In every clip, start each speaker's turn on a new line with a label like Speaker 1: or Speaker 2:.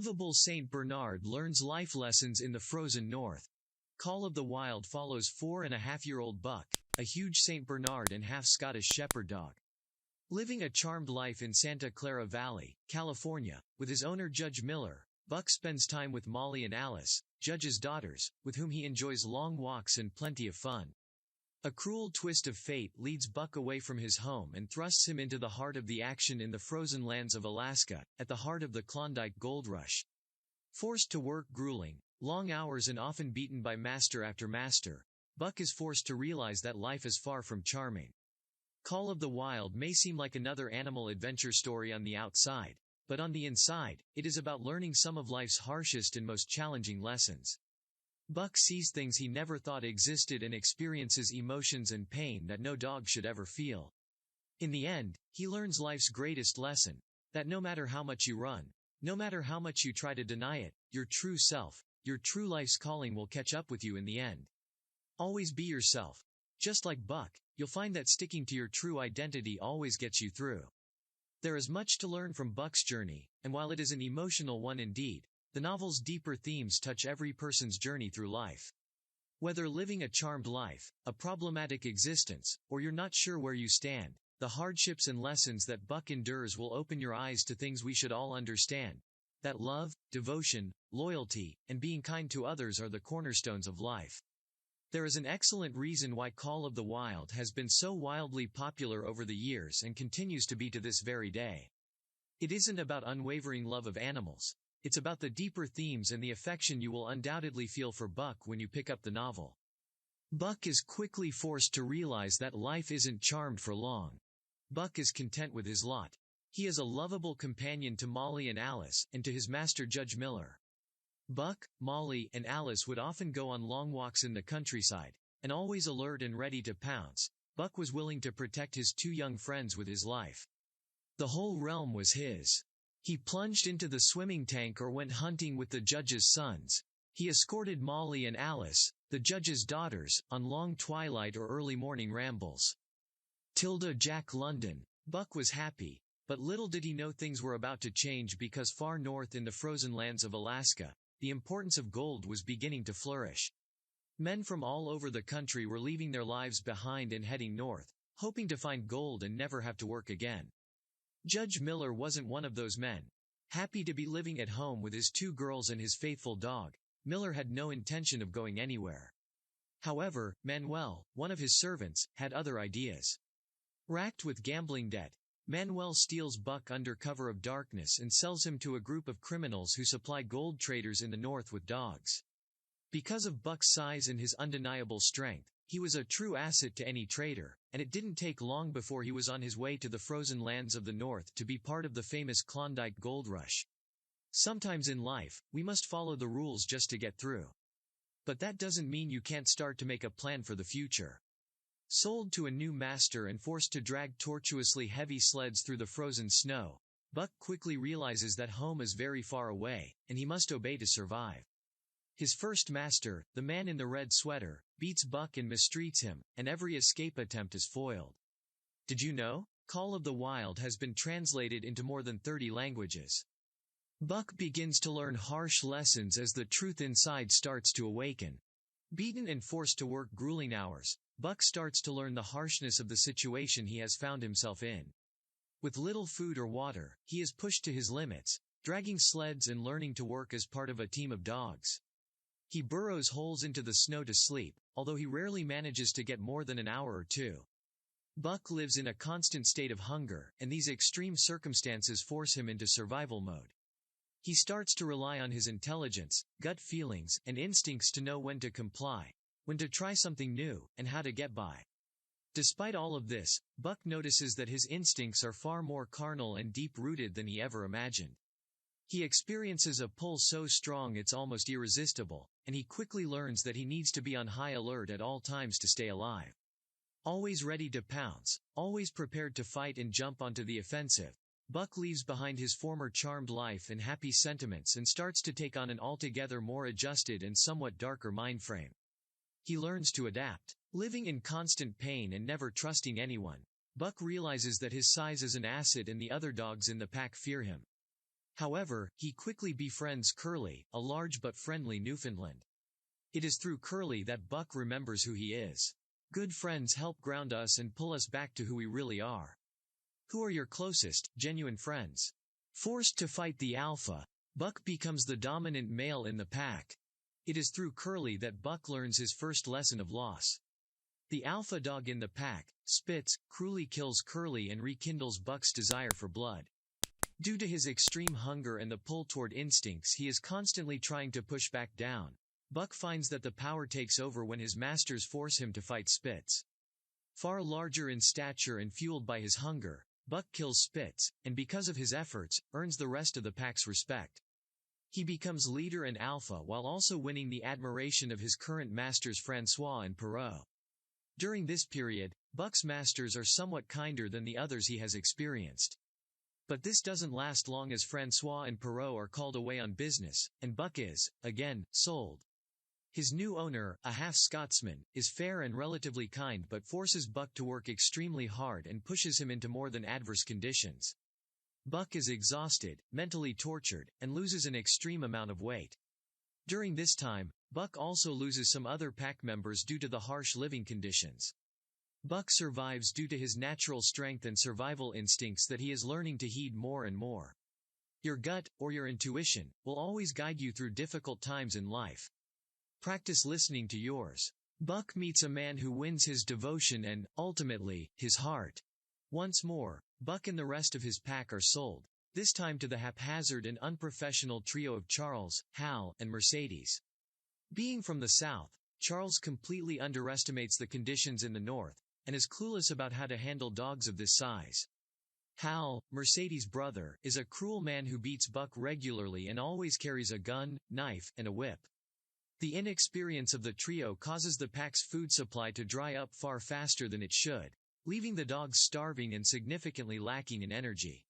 Speaker 1: Lovable Saint Bernard learns life lessons in the frozen north. Call of the Wild follows 4.5-year-old Buck, a huge Saint Bernard and half-Scottish shepherd dog. Living a charmed life in Santa Clara Valley, California, with his owner Judge Miller, Buck spends time with Molly and Alice, Judge's daughters, with whom he enjoys long walks and plenty of fun. A cruel twist of fate leads Buck away from his home and thrusts him into the heart of the action in the frozen lands of Alaska, at the heart of the Klondike Gold Rush. Forced to work grueling, long hours and often beaten by master after master, Buck is forced to realize that life is far from charming. Call of the Wild may seem like another animal adventure story on the outside, but on the inside, it is about learning some of life's harshest and most challenging lessons. Buck sees things he never thought existed and experiences emotions and pain that no dog should ever feel. In the end, he learns life's greatest lesson, that no matter how much you run, no matter how much you try to deny it, your true self, your true life's calling will catch up with you in the end. Always be yourself. Just like Buck, you'll find that sticking to your true identity always gets you through. There is much to learn from Buck's journey, and while it is an emotional one indeed, the novel's deeper themes touch every person's journey through life. Whether living a charmed life, a problematic existence, or you're not sure where you stand, the hardships and lessons that Buck endures will open your eyes to things we should all understand. That love, devotion, loyalty, and being kind to others are the cornerstones of life. There is an excellent reason why Call of the Wild has been so wildly popular over the years and continues to be to this very day. It isn't about unwavering love of animals. It's about the deeper themes and the affection you will undoubtedly feel for Buck when you pick up the novel. Buck is quickly forced to realize that life isn't charmed for long. Buck is content with his lot. He is a lovable companion to Molly and Alice, and to his master Judge Miller. Buck, Molly, and Alice would often go on long walks in the countryside, and always alert and ready to pounce, Buck was willing to protect his two young friends with his life. The whole realm was his. He plunged into the swimming tank or went hunting with the judge's sons. He escorted Molly and Alice, the judge's daughters, on long twilight or early morning rambles. Jack London. Buck was happy, but little did he know things were about to change because far north in the frozen lands of Alaska, the importance of gold was beginning to flourish. Men from all over the country were leaving their lives behind and heading north, hoping to find gold and never have to work again. Judge Miller wasn't one of those men. Happy to be living at home with his two girls and his faithful dog, Miller had no intention of going anywhere. However, Manuel, one of his servants, had other ideas. Racked with gambling debt, Manuel steals Buck under cover of darkness and sells him to a group of criminals who supply gold traders in the north with dogs. Because of Buck's size and his undeniable strength, he was a true asset to any trader, and it didn't take long before he was on his way to the frozen lands of the north to be part of the famous Klondike Gold Rush. Sometimes in life, we must follow the rules just to get through. But that doesn't mean you can't start to make a plan for the future. Sold to a new master and forced to drag tortuously heavy sleds through the frozen snow, Buck quickly realizes that home is very far away, and he must obey to survive. His first master, the man in the red sweater, beats Buck and mistreats him, and every escape attempt is foiled. Did you know? Call of the Wild has been translated into more than 30 languages. Buck begins to learn harsh lessons as the truth inside starts to awaken. Beaten and forced to work grueling hours, Buck starts to learn the harshness of the situation he has found himself in. With little food or water, he is pushed to his limits, dragging sleds and learning to work as part of a team of dogs. He burrows holes into the snow to sleep, although he rarely manages to get more than an hour or two. Buck lives in a constant state of hunger, and these extreme circumstances force him into survival mode. He starts to rely on his intelligence, gut feelings, and instincts to know when to comply, when to try something new, and how to get by. Despite all of this, Buck notices that his instincts are far more carnal and deep-rooted than he ever imagined. He experiences a pull so strong it's almost irresistible, and he quickly learns that he needs to be on high alert at all times to stay alive. Always ready to pounce, always prepared to fight and jump onto the offensive, Buck leaves behind his former charmed life and happy sentiments and starts to take on an altogether more adjusted and somewhat darker mind frame. He learns to adapt. Living in constant pain and never trusting anyone, Buck realizes that his size is an asset and the other dogs in the pack fear him. However, he quickly befriends Curly, a large but friendly Newfoundland. It is through Curly that Buck remembers who he is. Good friends help ground us and pull us back to who we really are. Who are your closest, genuine friends? Forced to fight the alpha, Buck becomes the dominant male in the pack. It is through Curly that Buck learns his first lesson of loss. The alpha dog in the pack, Spitz, cruelly kills Curly and rekindles Buck's desire for blood. Due to his extreme hunger and the pull toward instincts he is constantly trying to push back down, Buck finds that the power takes over when his masters force him to fight Spitz. Far larger in stature and fueled by his hunger, Buck kills Spitz, and because of his efforts, earns the rest of the pack's respect. He becomes leader and alpha while also winning the admiration of his current masters Francois and Perrault. During this period, Buck's masters are somewhat kinder than the others he has experienced. But this doesn't last long as Francois and Perrault are called away on business, and Buck is, again, sold. His new owner, a half-Scotsman, is fair and relatively kind but forces Buck to work extremely hard and pushes him into more than adverse conditions. Buck is exhausted, mentally tortured, and loses an extreme amount of weight. During this time, Buck also loses some other pack members due to the harsh living conditions. Buck survives due to his natural strength and survival instincts that he is learning to heed more and more. Your gut, or your intuition, will always guide you through difficult times in life. Practice listening to yours. Buck meets a man who wins his devotion and, ultimately, his heart. Once more, Buck and the rest of his pack are sold, this time to the haphazard and unprofessional trio of Charles, Hal, and Mercedes. Being from the South, Charles completely underestimates the conditions in the North, and is clueless about how to handle dogs of this size. Hal, Mercedes' brother, is a cruel man who beats Buck regularly and always carries a gun, knife, and a whip. The inexperience of the trio causes the pack's food supply to dry up far faster than it should, leaving the dogs starving and significantly lacking in energy.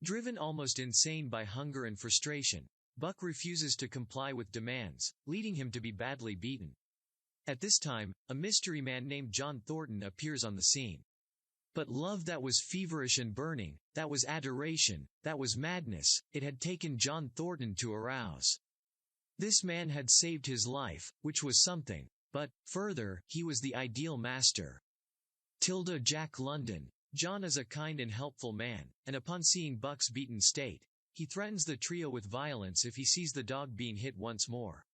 Speaker 1: Driven almost insane by hunger and frustration, Buck refuses to comply with demands, leading him to be badly beaten. At this time, a mystery man named John Thornton appears on the scene. But love that was feverish and burning, that was adoration, that was madness, it had taken John Thornton to arouse. This man had saved his life, which was something, but, further, he was the ideal master. Jack London. John is a kind and helpful man, and upon seeing Buck's beaten state, he threatens the trio with violence if he sees the dog being hit once more.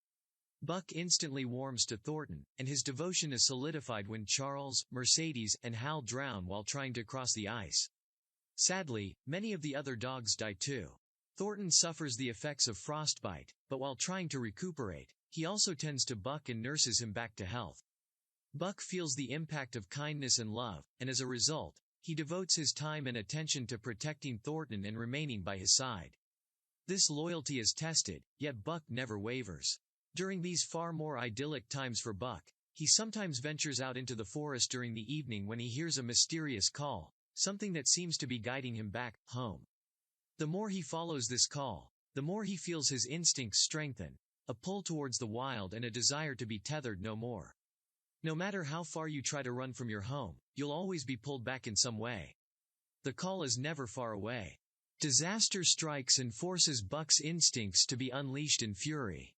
Speaker 1: Buck instantly warms to Thornton, and his devotion is solidified when Charles, Mercedes, and Hal drown while trying to cross the ice. Sadly, many of the other dogs die too. Thornton suffers the effects of frostbite, but while trying to recuperate, he also tends to Buck and nurses him back to health. Buck feels the impact of kindness and love, and as a result, he devotes his time and attention to protecting Thornton and remaining by his side. This loyalty is tested, yet Buck never wavers. During these far more idyllic times for Buck, he sometimes ventures out into the forest during the evening when he hears a mysterious call, something that seems to be guiding him back home. The more he follows this call, the more he feels his instincts strengthen, a pull towards the wild and a desire to be tethered no more. No matter how far you try to run from your home, you'll always be pulled back in some way. The call is never far away. Disaster strikes and forces Buck's instincts to be unleashed in fury.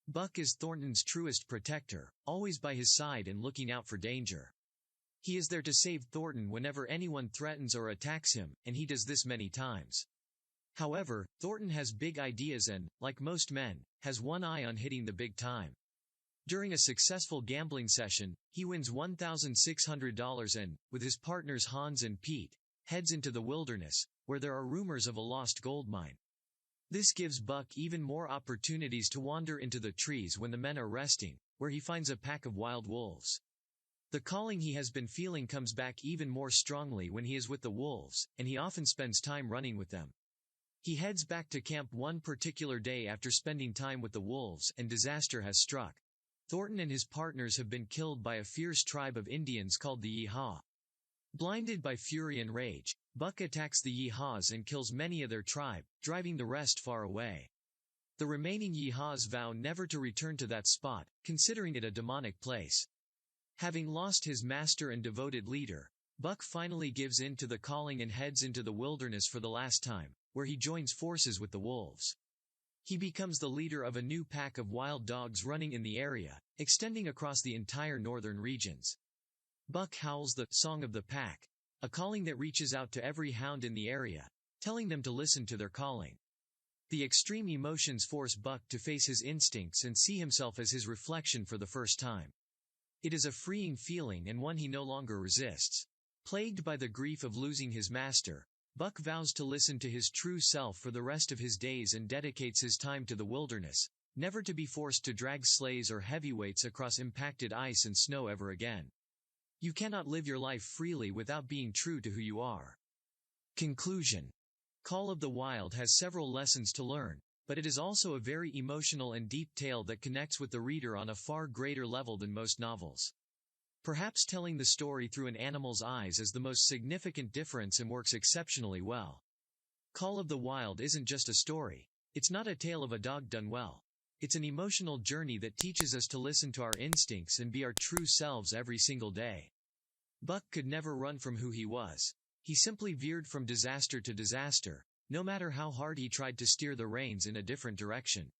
Speaker 1: Buck is Thornton's truest protector, always by his side and looking out for danger. He is there to save Thornton whenever anyone threatens or attacks him, and he does this many times. However, Thornton has big ideas and, like most men, has one eye on hitting the big time. During a successful gambling session, he wins $1,600 and, with his partners Hans and Pete, heads into the wilderness, where there are rumors of a lost gold mine. This gives Buck even more opportunities to wander into the trees when the men are resting, where he finds a pack of wild wolves. The calling he has been feeling comes back even more strongly when he is with the wolves, and he often spends time running with them. He heads back to camp one particular day after spending time with the wolves, and disaster has struck. Thornton and his partners have been killed by a fierce tribe of Indians called the Yeehaw. Blinded by fury and rage, Buck attacks the Yeehaws and kills many of their tribe, driving the rest far away. The remaining Yeehaws vow never to return to that spot, considering it a demonic place. Having lost his master and devoted leader, Buck finally gives in to the calling and heads into the wilderness for the last time, where he joins forces with the wolves. He becomes the leader of a new pack of wild dogs running in the area, extending across the entire northern regions. Buck howls the song of the pack, a calling that reaches out to every hound in the area, telling them to listen to their calling. The extreme emotions force Buck to face his instincts and see himself as his reflection for the first time. It is a freeing feeling and one he no longer resists. Plagued by the grief of losing his master, Buck vows to listen to his true self for the rest of his days and dedicates his time to the wilderness, never to be forced to drag sleighs or heavyweights across impacted ice and snow ever again. You cannot live your life freely without being true to who you are. Conclusion. Call of the Wild has several lessons to learn, but it is also a very emotional and deep tale that connects with the reader on a far greater level than most novels. Perhaps telling the story through an animal's eyes is the most significant difference and works exceptionally well. Call of the Wild isn't just a story. It's not a tale of a dog done well. It's an emotional journey that teaches us to listen to our instincts and be our true selves every single day. Buck could never run from who he was. He simply veered from disaster to disaster, no matter how hard he tried to steer the reins in a different direction.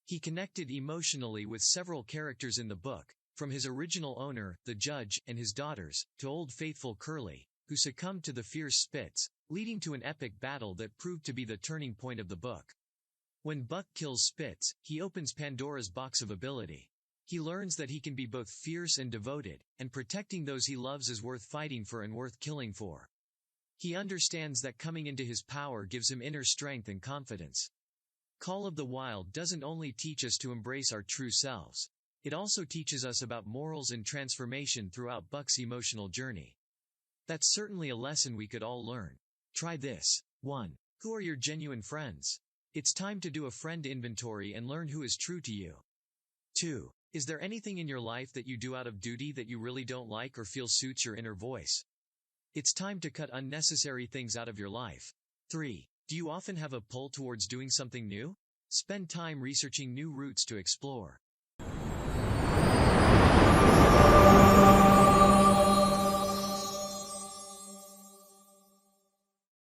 Speaker 1: He connected emotionally with several characters in the book, from his original owner, the judge, and his daughters, to Old Faithful Curly, who succumbed to the fierce Spitz, leading to an epic battle that proved to be the turning point of the book. When Buck kills Spitz, he opens Pandora's box of ability. He learns that he can be both fierce and devoted, and protecting those he loves is worth fighting for and worth killing for. He understands that coming into his power gives him inner strength and confidence. Call of the Wild doesn't only teach us to embrace our true selves. It also teaches us about morals and transformation throughout Buck's emotional journey. That's certainly a lesson we could all learn. Try this. 1. Who are your genuine friends? It's time to do a friend inventory and learn who is true to you. 2. Is there anything in your life that you do out of duty that you really don't like or feel suits your inner voice? It's time to cut unnecessary things out of your life. 3. Do you often have a pull towards doing something new? Spend time researching new routes to explore.